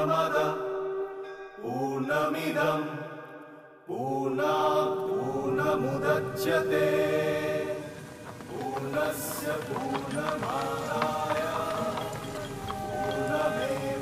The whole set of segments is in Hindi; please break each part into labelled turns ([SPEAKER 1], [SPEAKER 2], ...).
[SPEAKER 1] पूर्णमद पूर्णमिदं पूर्णात् पूर्णमुदच्यते पूर्णस्य पूर्णमादाय पूर्णमेवावशिष्यते।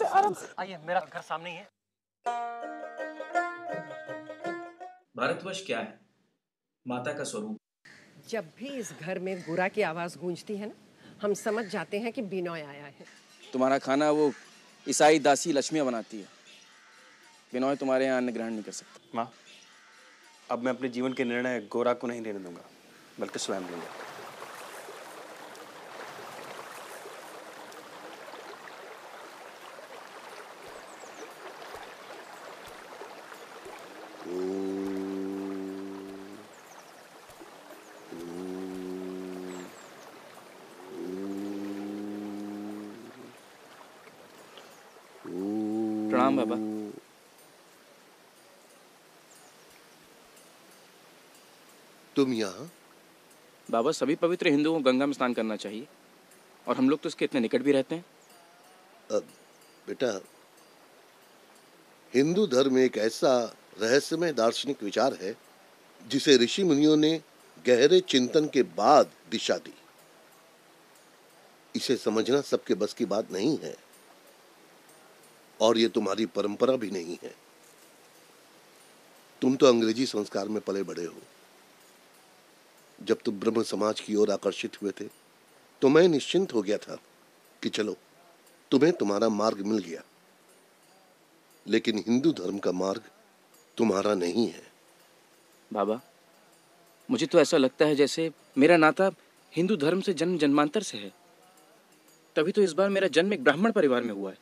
[SPEAKER 2] आराम से आइए, मेरा घर सामने ही है।
[SPEAKER 3] भारतवर्ष क्या है? माता का स्वरूप।
[SPEAKER 4] जब भी इस घर में गोरा की आवाज गूंजती है ना, हम समझ जाते हैं कि बिनोय आया है।
[SPEAKER 5] तुम्हारा खाना वो ईसाई दासी लक्ष्मियाँ बनाती है। बिनोय तुम्हारे यहाँ अन्न ग्रहण नहीं कर सकता।
[SPEAKER 6] माँ, अब मैं अपने जीवन के निर्णय गोरा को नहीं लेने दूंगा, बल्कि स्वयं लूंगा।
[SPEAKER 5] प्रणाम बाबा।
[SPEAKER 7] तुम यहाँ?
[SPEAKER 5] बाबा, सभी पवित्र हिंदुओं को गंगा में स्नान करना चाहिए और हम लोग तो इसके इतने निकट भी रहते हैं।
[SPEAKER 7] बेटा, हिंदू धर्म एक ऐसा रहस्यमय दार्शनिक विचार है जिसे ऋषि मुनियों ने गहरे चिंतन के बाद दिशा दी। इसे समझना सबके बस की बात नहीं है और ये तुम्हारी परंपरा भी नहीं है। तुम तो अंग्रेजी संस्कार में पले बड़े हो। जब तुम ब्रह्म समाज की ओर आकर्षित हुए थे तो मैं निश्चिंत हो गया था कि चलो तुम्हें तुम्हारा मार्ग मिल गया, लेकिन हिंदू धर्म का मार्ग तुम्हारा नहीं है।
[SPEAKER 5] बाबा, मुझे तो ऐसा लगता है जैसे मेरा नाता हिंदू धर्म से जन्म जन्मांतर से है। तभी तो इस बार मेरा जन्म एक ब्राह्मण परिवार में हुआ है।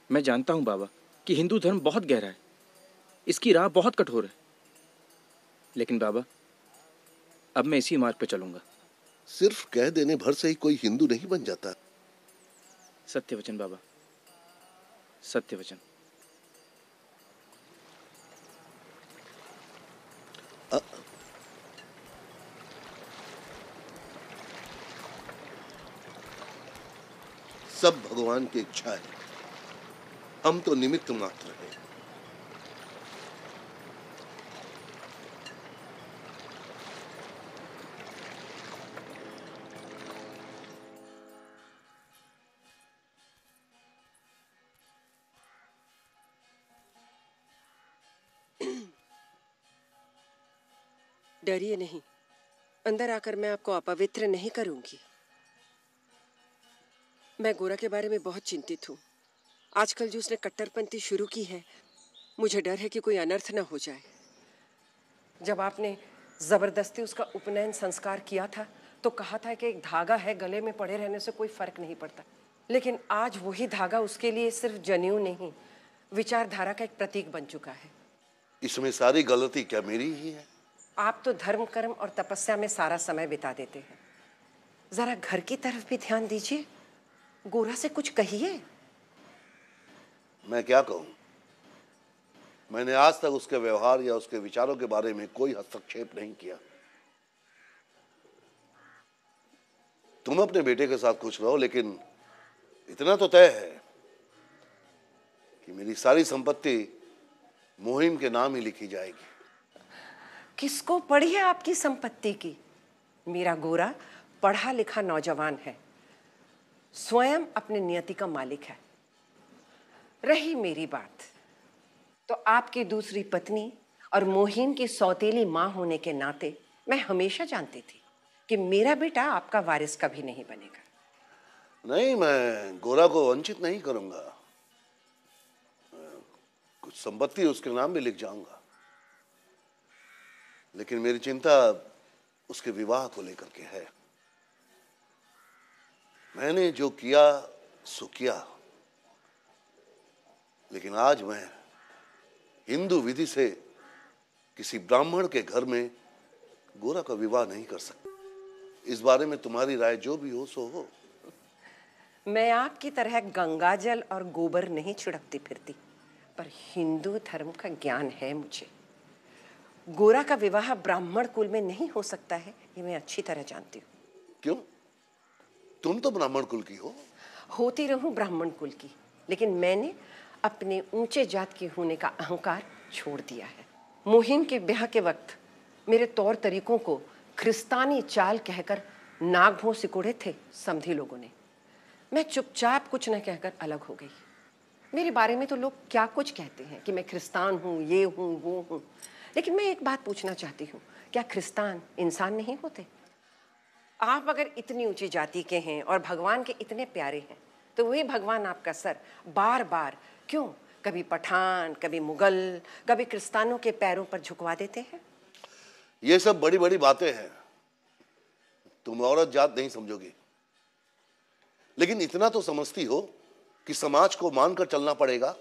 [SPEAKER 5] मैं जानता हूं बाबा कि हिंदू धर्म बहुत गहरा है, इसकी राह बहुत कठोर है, लेकिन बाबा अब मैं इसी मार्ग पर चलूंगा।
[SPEAKER 7] सिर्फ कह देने भर से ही कोई हिंदू नहीं बन जाता।
[SPEAKER 5] सत्य वचन बाबा, सत्य वचन।
[SPEAKER 7] सब भगवान की इच्छा है, हम तो निमित्त मात्र हैं।
[SPEAKER 4] डरिए नहीं, अंदर आकर मैं आपको अपवित्र नहीं करूंगी। मैं गोरा के बारे में बहुत चिंतित हूँ। आजकल जो उसने कट्टरपंथी शुरू की है, मुझे डर है कि कोई अनर्थ न हो जाए। जब आपने जबरदस्ती उसका उपनयन संस्कार किया था तो कहा था कि एक धागा है, गले में पड़े रहने से कोई फर्क नहीं पड़ता, लेकिन आज वही धागा उसके लिए सिर्फ जनेऊ नहीं, विचारधारा का एक प्रतीक बन चुका है।
[SPEAKER 7] इसमें सारी गलती क्या मेरी ही है?
[SPEAKER 4] आप तो धर्म कर्म और तपस्या में सारा समय बिता देते हैं। जरा घर की तरफ भी ध्यान दीजिए। गोरा से कुछ कहिए।
[SPEAKER 7] मैं क्या कहूं? मैंने आज तक उसके व्यवहार या उसके विचारों के बारे में कोई हस्तक्षेप नहीं किया। तुम अपने बेटे के साथ खुश रहो, लेकिन इतना तो तय है कि मेरी सारी संपत्ति मुहिम के नाम ही लिखी जाएगी।
[SPEAKER 4] किसको पड़ी है आपकी संपत्ति की? मेरा गोरा पढ़ा लिखा नौजवान है, स्वयं अपने नियति का मालिक है। रही मेरी बात, तो आपकी दूसरी पत्नी और मोहिन की सौतेली माँ होने के नाते मैं हमेशा जानती थी कि मेरा बेटा आपका वारिस कभी नहीं बनेगा।
[SPEAKER 7] नहीं, मैं गोरा को वंचित नहीं करूंगा। कुछ संपत्ति उसके नाम भी लिख जाऊंगा, लेकिन मेरी चिंता उसके विवाह को लेकर के है। मैंने जो किया सो किया, लेकिन आज मैं हिंदू विधि से किसी ब्राह्मण के घर में गोरा का विवाह नहीं कर सकता। इस बारे में तुम्हारी राय जो भी हो सो हो।
[SPEAKER 4] मैं आपकी तरह गंगाजल और गोबर नहीं छिड़कती फिरती, पर हिंदू धर्म का ज्ञान है मुझे। गोरा का विवाह ब्राह्मण कुल में नहीं हो सकता है, ये मैं अच्छी तरह जानती हूँ।
[SPEAKER 7] क्यों? तुम तो ब्राह्मण कुल की हो।
[SPEAKER 4] होती रहूं ब्राह्मण कुल की, लेकिन मैंने अपने ऊंचे जात के होने का अहंकार छोड़ दिया है। मोहिन के ब्याह के वक्त मेरे तौर तरीकों को ख्रिस्तानी चाल कहकर नाक भों सिकोड़े थे समधी लोगों ने। मैं चुपचाप कुछ न कहकर अलग हो गई। मेरे बारे में तो लोग क्या कुछ कहते हैं कि मैं ख्रिस्तान हूँ, ये हूँ, वो हूँ, लेकिन मैं एक बात पूछना चाहती हूँ, क्या ख्रिस्तान इंसान नहीं होते? आप अगर इतनी ऊंची जाति के हैं और भगवान के इतने प्यारे हैं, तो वही भगवान आपका सर बार बार क्यों कभी पठान, कभी मुगल, कभी क्रिस्तानों के पैरों पर झुकवा देते हैं?
[SPEAKER 7] ये सब बड़ी बड़ी बातें हैं, तुम औरत जात नहीं समझोगी, लेकिन इतना तो समझती हो कि समाज को मानकर चलना पड़ेगा।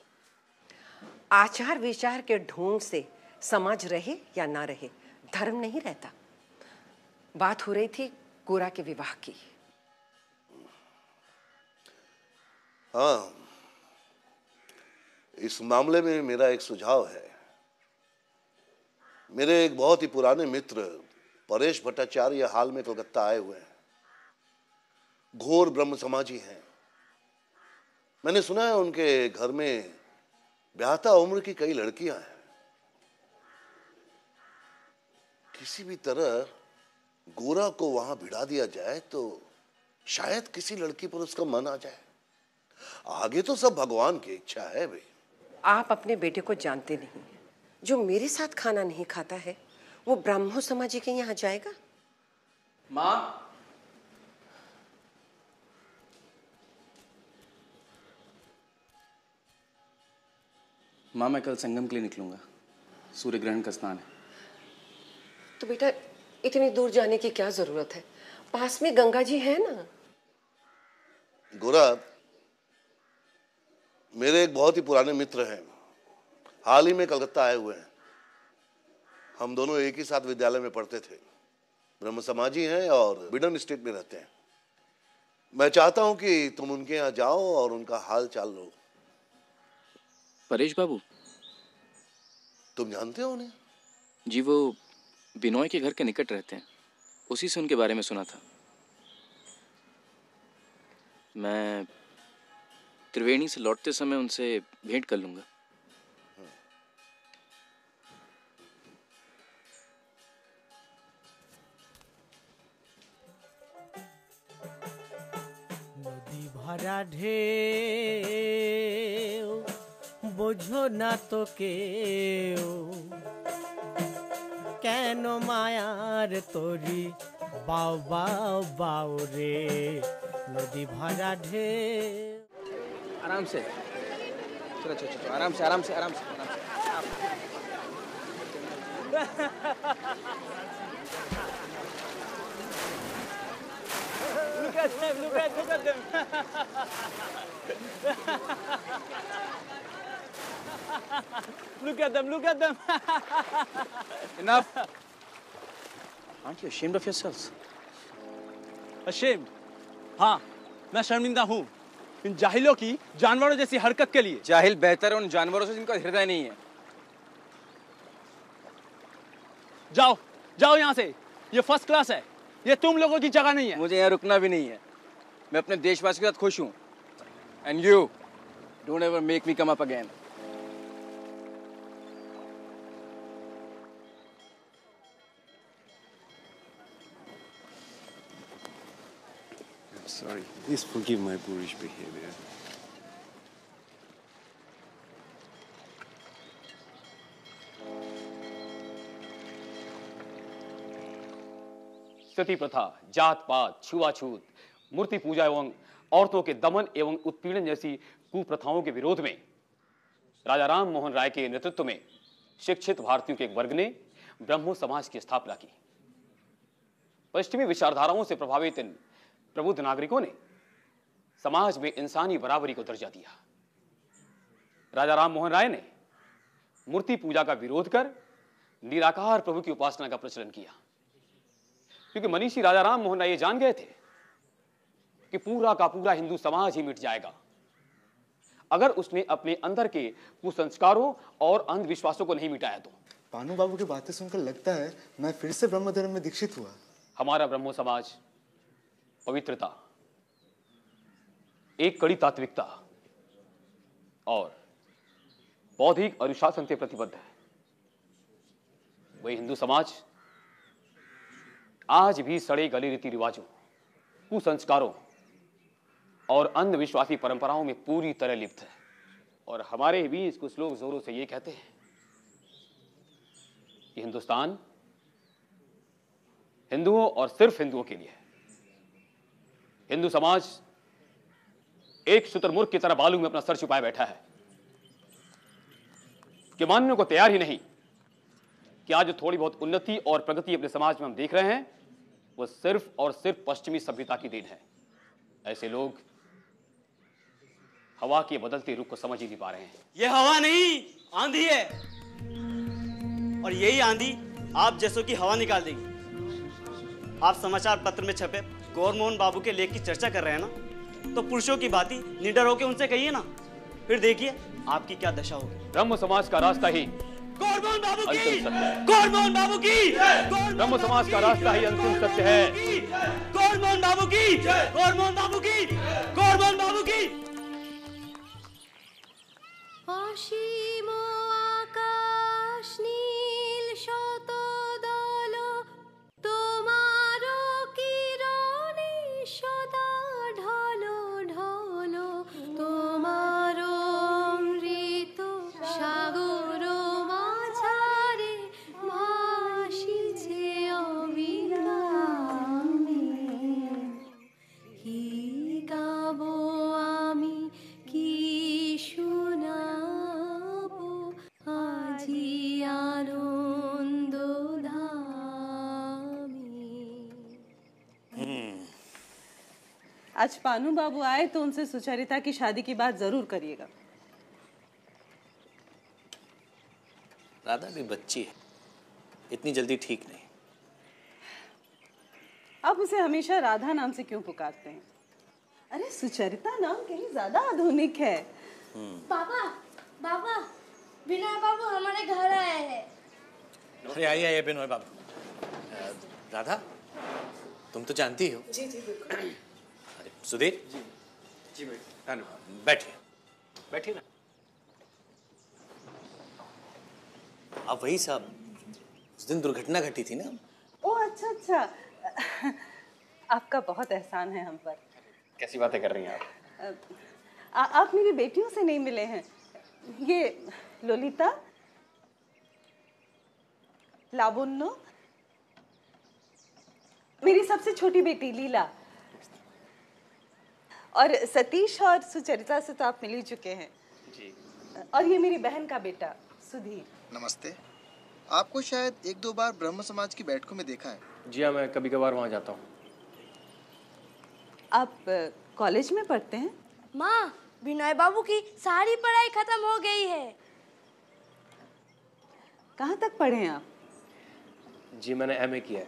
[SPEAKER 4] आचार विचार के ढोंग से समाज रहे या ना रहे, धर्म नहीं रहता। बात हो रही थी गोरा के विवाह की।
[SPEAKER 7] हाँ, इस मामले में मेरा एक सुझाव है। मेरे एक बहुत ही पुराने मित्र परेश भट्टाचार्य हाल में कलकत्ता आए हुए हैं। घोर ब्रह्म समाजी हैं। मैंने सुना है उनके घर में ब्याहता उम्र की कई लड़कियां हैं। किसी भी तरह गोरा को वहां भिड़ा दिया जाए तो शायद किसी लड़की पर उसका मन आ जाए। आगे तो सब भगवान की इच्छा है भाई।
[SPEAKER 4] आप अपने बेटे को जानते नहीं हैं। जो मेरे साथ खाना नहीं खाता है वो ब्राह्मण समाजी के यहाँ जाएगा?
[SPEAKER 5] माँ, माँ मैं कल संगम के लिए निकलूंगा। सूर्य ग्रहण का स्नान है।
[SPEAKER 4] तो बेटा इतनी दूर जाने की क्या जरूरत है? पास में गंगा जी है ना।
[SPEAKER 7] गोरा, मेरे एक बहुत ही पुराने मित्र हैं, हाल ही में कलकत्ता आए हुए हैं। हम दोनों एक ही साथ विद्यालय में पढ़ते थे। ब्रह्म समाजी हैं और बिडन स्टेट में रहते हैं। मैं चाहता हूं कि तुम उनके यहाँ जाओ और उनका हाल चाल लो।
[SPEAKER 5] परेश बाबू?
[SPEAKER 7] तुम जानते हो उन्हें?
[SPEAKER 5] जी, वो बिनोय के घर के निकट रहते हैं। उसी से उनके बारे में सुना था। मैं त्रिवेणी से लौटते समय उनसे भेंट कर लूंगा।
[SPEAKER 8] नदी भरा ढेउ বোঝো না তো কেউ কেন মায়ার তরি বাউ বাউ বাউ রে নদী ভরা ঢেউ।
[SPEAKER 5] आराम से चलो चलो चलो, आराम से आराम से आराम से आराम से।
[SPEAKER 2] Look at them, look at them. Look at them.
[SPEAKER 5] Enough. Aren't you ashamed of yourselves?
[SPEAKER 2] Ashamed? हाँ, मैं शर्मिंदा हूँ इन जाहिलों की जानवरों जैसी हरकत के लिए।
[SPEAKER 5] जाहिल बेहतर है उन जानवरों से जिनका हृदय नहीं है।
[SPEAKER 2] जाओ जाओ यहाँ से, ये फर्स्ट क्लास है, ये तुम लोगों की जगह नहीं है।
[SPEAKER 5] मुझे यहाँ रुकना भी नहीं है। मैं अपने देशवासी के साथ खुश हूँ। And you, don't ever make me come up again.
[SPEAKER 6] I'm sorry. Please forgive my boorish behavior.
[SPEAKER 9] सती प्रथा, जात पात, छुआछूत, मूर्ति पूजा एवं औरतों के दमन एवं उत्पीड़न जैसी कुप्रथाओं के विरोध में राजा राम मोहन राय के नेतृत्व में शिक्षित भारतीयों के एक वर्ग ने ब्रह्मो समाज की स्थापना की। पश्चिमी विचारधाराओं से प्रभावित इन प्रबुद्ध नागरिकों ने समाज में इंसानी बराबरी को दर्जा दिया। राजा राम मोहन राय ने मूर्ति पूजा का विरोध कर निराकार प्रभु की उपासना का प्रचलन किया, क्योंकि मनीषी राजा राम मोहन राय ये जान गए थे कि पूरा का पूरा हिंदू समाज ही मिट जाएगा अगर उसने अपने अंदर के कुसंस्कारों और अंधविश्वासों को नहीं मिटाया तो।
[SPEAKER 10] पानू बाबू की बातें सुनकर लगता है मैं फिर से ब्रह्म धर्म में दीक्षित हुआ।
[SPEAKER 9] हमारा ब्रह्मो समाज पवित्रता, एक कड़ी तात्विकता और बौद्धिक अनुशासन से प्रतिबद्ध है। वही हिंदू समाज आज भी सड़े गले रीति रिवाजों, कुसंस्कारों और अंधविश्वासी परंपराओं में पूरी तरह लिप्त है। और हमारे बीच कुछ लोग जोरों से ये कहते हैं कि हिंदुस्तान हिंदुओं और सिर्फ हिंदुओं के लिए है। हिंदू समाज एक शुतुरमुर्ग की तरह बालू में अपना सर छुपाए बैठा है कि मानने को तैयार ही नहीं कि आज जो थोड़ी बहुत उन्नति और प्रगति अपने समाज में हम देख रहे हैं वो सिर्फ और सिर्फ पश्चिमी सभ्यता की देन है। ऐसे लोग हवा के बदलते रुख को समझ ही नहीं पा रहे हैं।
[SPEAKER 11] ये हवा नहीं, आंधी है, और यही आंधी आप जैसों की हवा निकाल देगी। आप समाचार पत्र में छपे गौर मोहन बाबू के लेख की चर्चा कर रहे हैं ना, तो पुरुषों की भांति निडर होकर उनसे कहिए ना, फिर देखिए आपकी क्या दशा होगी।
[SPEAKER 9] ब्रह्म समाज का रास्ता ही
[SPEAKER 11] गौरमोहन बाबू की,
[SPEAKER 9] अंतिम सत्य है।
[SPEAKER 11] गौरमोहन बाबू की,
[SPEAKER 9] ब्रह्म समाज का रास्ता ही अंतिम सत्य है।
[SPEAKER 11] गौरमोहन बाबू की, गौरमोहन बाबू की, गौरमोहन बाबू की।
[SPEAKER 12] অসীম আকাশ নীল শতদল তোমার কিরণে সদা ঢলো ঢলো তোমার অমৃত সাগর মাঝারে ভাসিছে অবিরামে কি গাবো আমি কি শোনাবো আজি আনন্দ ধামে।
[SPEAKER 13] आज पानू बाबू आए तो उनसे सुचरिता की शादी की बात जरूर करिएगा।
[SPEAKER 14] राधा भी बच्ची है, इतनी जल्दी ठीक नहीं।
[SPEAKER 13] आप उसे हमेशा राधा नाम से क्यों पुकारते हैं? अरे सुचरिता नाम कहीं ज्यादा आधुनिक है।
[SPEAKER 12] पापा पापा विनय बाबू हमारे घर आए हैं।
[SPEAKER 14] अरे आइए आइए बिनोय बाबू। राधा तुम तो जानती हो।
[SPEAKER 4] जी जी बिल्कुल।
[SPEAKER 14] अरे सुधीर जी जी बैठिए बैठिए ना। अब वही साहब उस दिन दुर्घटना घटी थी ना।
[SPEAKER 13] ओ अच्छा अच्छा, आपका बहुत एहसान है हम पर।
[SPEAKER 6] कैसी बातें कर रही हैं आप?
[SPEAKER 13] आप मेरी बेटियों से नहीं मिले हैं। ये लोलिता, लावण्य, मेरी सबसे छोटी बेटी लीला, और सतीश और सुचरिता से तो आप मिल ही चुके हैं जी। और ये मेरी बहन का बेटा सुधीर।
[SPEAKER 10] नमस्ते। आपको शायद एक दो बार ब्रह्म समाज की बैठकों में देखा है।
[SPEAKER 6] जी हाँ, मैं कभी कभार वहाँ जाता हूँ।
[SPEAKER 13] आप कॉलेज में पढ़ते हैं?
[SPEAKER 12] माँ विनय बाबू की सारी पढ़ाई खत्म हो गई है।
[SPEAKER 13] कहाँ तक पढ़े हैं आप?
[SPEAKER 6] जी मैंने एमए किया है।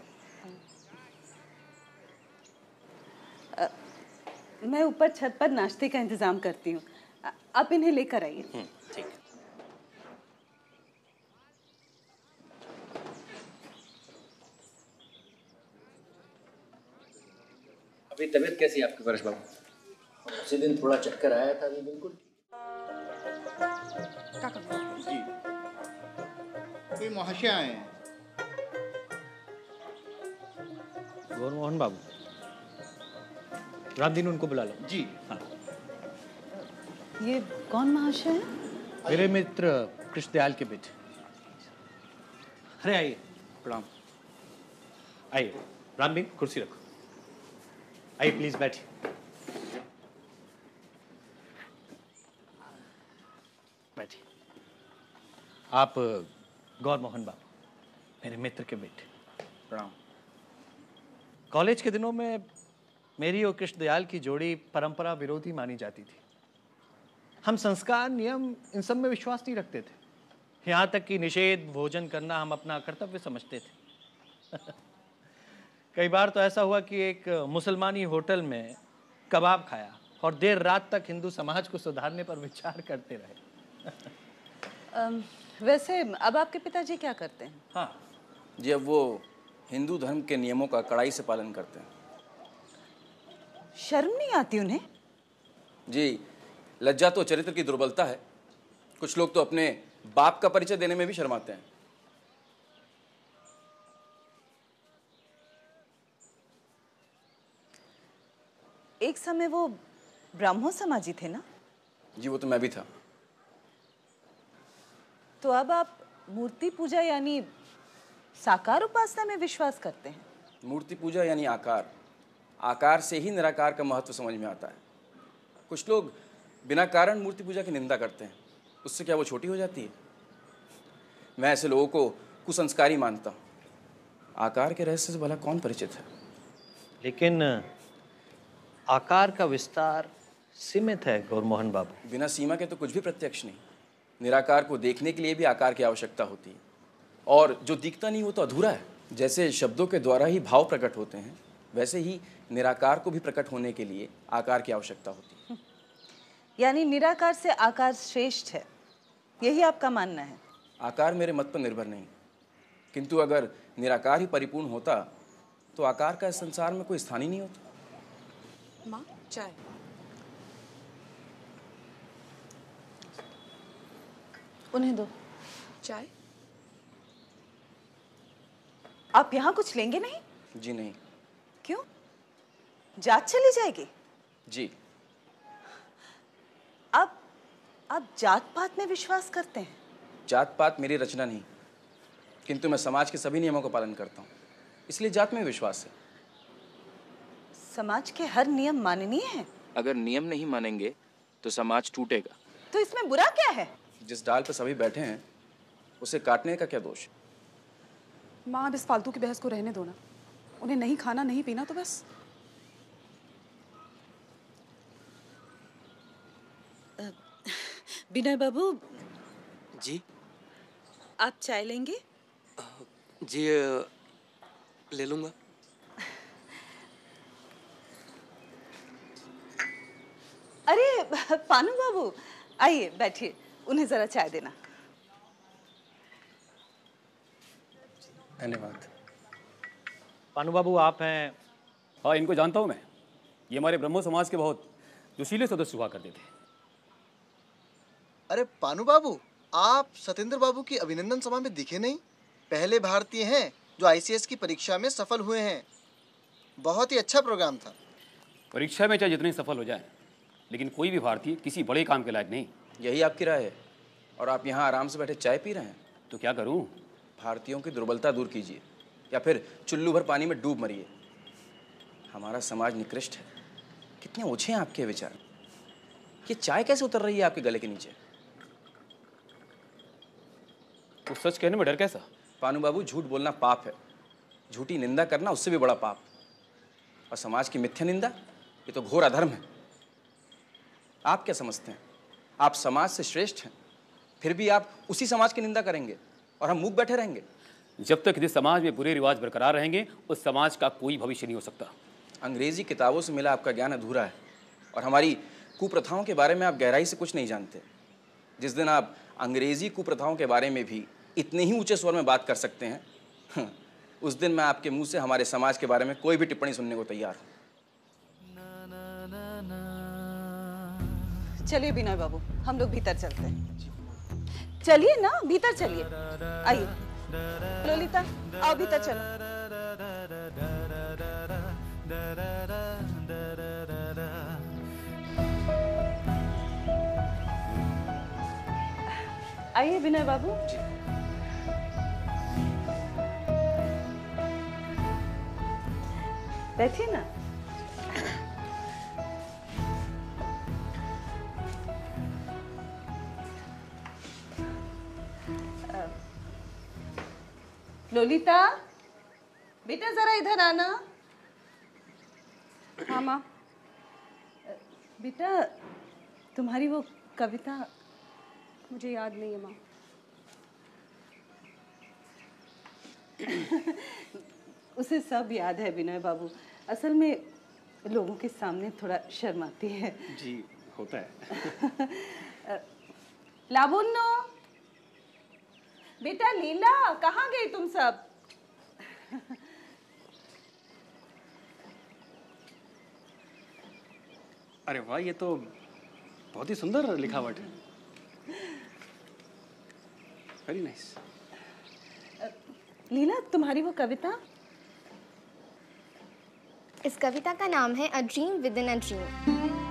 [SPEAKER 13] मैं ऊपर छत पर नाश्ते का इंतजाम करती हूँ, आप इन्हें लेकर आइए।
[SPEAKER 14] ठीक।
[SPEAKER 5] अभी तबीयत कैसी है आपकी परेश बाबू? उसी दिन थोड़ा चक्कर आया था अभी बिल्कुल।
[SPEAKER 10] जी कोई महाशय आए हैं।
[SPEAKER 6] गौरमोहन बाबू, रात दिन उनको बुला लो।
[SPEAKER 10] जी
[SPEAKER 6] हाँ।
[SPEAKER 13] ये कौन महाशय है?
[SPEAKER 6] मेरे मित्र कृष्णदयाल के बेटे। अरे आइए, प्रणाम। आइए।
[SPEAKER 14] रामबीर कुर्सी रखो। आइए प्लीज बैठिए। बैठिए। आप गौर मोहन बाबू, मेरे मित्र के बेटे।
[SPEAKER 5] प्रणाम।
[SPEAKER 14] कॉलेज के दिनों में मेरी और कृष्णदयाल की जोड़ी परंपरा विरोधी मानी जाती थी। हम संस्कार, नियम, इन सब में विश्वास नहीं रखते थे। यहाँ तक कि निषेध भोजन करना हम अपना कर्तव्य समझते थे। कई बार तो ऐसा हुआ कि एक मुसलमानी होटल में कबाब खाया और देर रात तक हिंदू समाज को सुधारने पर विचार करते रहे।
[SPEAKER 13] वैसे अब आपके पिताजी क्या करते हैं?
[SPEAKER 5] हाँ जी, अब वो हिंदू धर्म के नियमों का कड़ाई से पालन करते हैं।
[SPEAKER 13] शर्म नहीं आती उन्हें?
[SPEAKER 5] जी, लज्जा तो चरित्र की दुर्बलता है। कुछ लोग तो अपने बाप का परिचय देने में भी शर्माते हैं।
[SPEAKER 13] एक समय वो ब्राह्मण समाजी थे ना?
[SPEAKER 5] जी, वो तो मैं भी था।
[SPEAKER 13] तो अब आप मूर्ति पूजा यानी साकार उपासना में विश्वास करते हैं?
[SPEAKER 5] मूर्ति पूजा यानी आकार, आकार से ही निराकार का महत्व समझ में आता है। कुछ लोग बिना कारण मूर्ति पूजा की निंदा करते हैं, उससे क्या वो छोटी हो जाती है? मैं ऐसे लोगों को कुसंस्कारी मानता हूँ। आकार के रहस्य से भला कौन परिचित है?
[SPEAKER 14] लेकिन आकार का विस्तार सीमित है गौरमोहन बाबू।
[SPEAKER 5] बिना सीमा के तो कुछ भी प्रत्यक्ष नहीं। निराकार को देखने के लिए भी आकार की आवश्यकता होती है, और जो दिखता नहीं वो तो अधूरा है। जैसे शब्दों के द्वारा ही भाव प्रकट होते हैं, वैसे ही निराकार को भी प्रकट होने के लिए आकार की आवश्यकता होती है।
[SPEAKER 13] यानी निराकार से आकार श्रेष्ठ है, यही आपका मानना है?
[SPEAKER 5] आकार मेरे मत पर निर्भर नहीं, किंतु अगर निराकार ही परिपूर्ण होता तो आकार का इस संसार में कोई स्थान ही नहीं होता।
[SPEAKER 13] माँ, चाय। उन्हें दो चाय। आप यहाँ कुछ लेंगे नहीं?
[SPEAKER 5] जी नहीं।
[SPEAKER 13] क्यों? जात चली जाएगी?
[SPEAKER 5] जी।
[SPEAKER 13] आप जात पात में विश्वास करते हैं?
[SPEAKER 5] जात पात मेरी रचना नहीं, किंतु मैं समाज के सभी नियमों का पालन करता हूँ, इसलिए जात में विश्वास है।
[SPEAKER 13] समाज के हर नियम माननीय हैं।
[SPEAKER 5] अगर नियम नहीं मानेंगे तो समाज टूटेगा।
[SPEAKER 13] तो इसमें बुरा क्या है?
[SPEAKER 5] जिस डाल पर सभी बैठे हैं उसे काटने का क्या दोष?
[SPEAKER 15] माँ, अब इस फालतू की बहस को रहने दो ना। उन्हें नहीं खाना नहीं पीना तो बस।
[SPEAKER 13] विनय बाबू
[SPEAKER 16] जी।
[SPEAKER 13] आप चाय लेंगे?
[SPEAKER 16] जी ले लूंगा।
[SPEAKER 13] अरे पानू बाबू, आइए बैठिए, उन्हें जरा चाय देना।
[SPEAKER 6] धन्यवाद।
[SPEAKER 14] पानू बाबू आप हैं?
[SPEAKER 9] हाँ, इनको जानता हूँ मैं। ये हमारे ब्रह्मो समाज के बहुत जोशीले सदस्य हुआ करते थे।
[SPEAKER 10] अरे पानू बाबू, आप सत्येंद्र बाबू की अभिनंदन सभा में दिखे नहीं? पहले भारतीय हैं जो आईसीएस की परीक्षा में सफल हुए हैं। बहुत ही अच्छा प्रोग्राम था।
[SPEAKER 9] परीक्षा में चाहे जितने सफल हो जाए, लेकिन कोई भी भारतीय किसी बड़े काम के लायक नहीं।
[SPEAKER 5] यही आपकी राय है? और आप यहाँ आराम से बैठे चाय पी रहे हैं?
[SPEAKER 9] तो क्या करूँ?
[SPEAKER 5] भारतीयों की दुर्बलता दूर कीजिए, या फिर चुल्लू भर पानी में डूब मरिए। हमारा समाज निकृष्ट है। कितने ओछे हैं आपके विचार। ये चाय कैसे उतर रही है आपके गले के नीचे?
[SPEAKER 9] तो सच कहने में डर कैसा?
[SPEAKER 5] पानू बाबू, झूठ बोलना पाप है, झूठी निंदा करना उससे भी बड़ा पाप। और समाज की मिथ्या निंदा, ये तो घोर अधर्म है। आप क्या समझते हैं आप समाज से श्रेष्ठ हैं, फिर भी आप उसी समाज की निंदा करेंगे और हम मूक बैठे रहेंगे?
[SPEAKER 9] जब तक इस समाज में बुरे रिवाज बरकरार रहेंगे, उस समाज का कोई भविष्य नहीं हो सकता।
[SPEAKER 5] अंग्रेजी किताबों से मिला आपका ज्ञान अधूरा है, और हमारी कुप्रथाओं के बारे में आप गहराई से कुछ नहीं जानते। जिस दिन आप अंग्रेजी कुप्रथाओं के बारे में भी इतने ही ऊंचे स्वर में बात कर सकते हैं, उस दिन मैं आपके मुंह से हमारे समाज के बारे में कोई भी टिप्पणी सुनने को तैयार हूं।
[SPEAKER 13] चलिए विनय बाबू, हम लोग भीतर चलते हैं। चलिए ना, भीतर चलिए। आइए ललिता, आओ भीतर चलो। आइए विनय बाबू। बैठिए ना। लोलिता, बेटा जरा इधर आना।
[SPEAKER 15] हाँ माँ।
[SPEAKER 13] बेटा तुम्हारी वो कविता
[SPEAKER 15] मुझे याद नहीं है माँ।
[SPEAKER 13] उसे सब याद है विनय बाबू, असल में लोगों के सामने थोड़ा शर्माती है।
[SPEAKER 6] जी होता है।
[SPEAKER 13] लावण्य, बेटा लीला, कहाँ गई तुम सब?
[SPEAKER 6] अरे वाह, ये तो बहुत ही सुंदर लिखावट है। Very nice.
[SPEAKER 13] लीला, तुम्हारी वो कविता?
[SPEAKER 12] इस कविता का नाम है a dream with in a dream.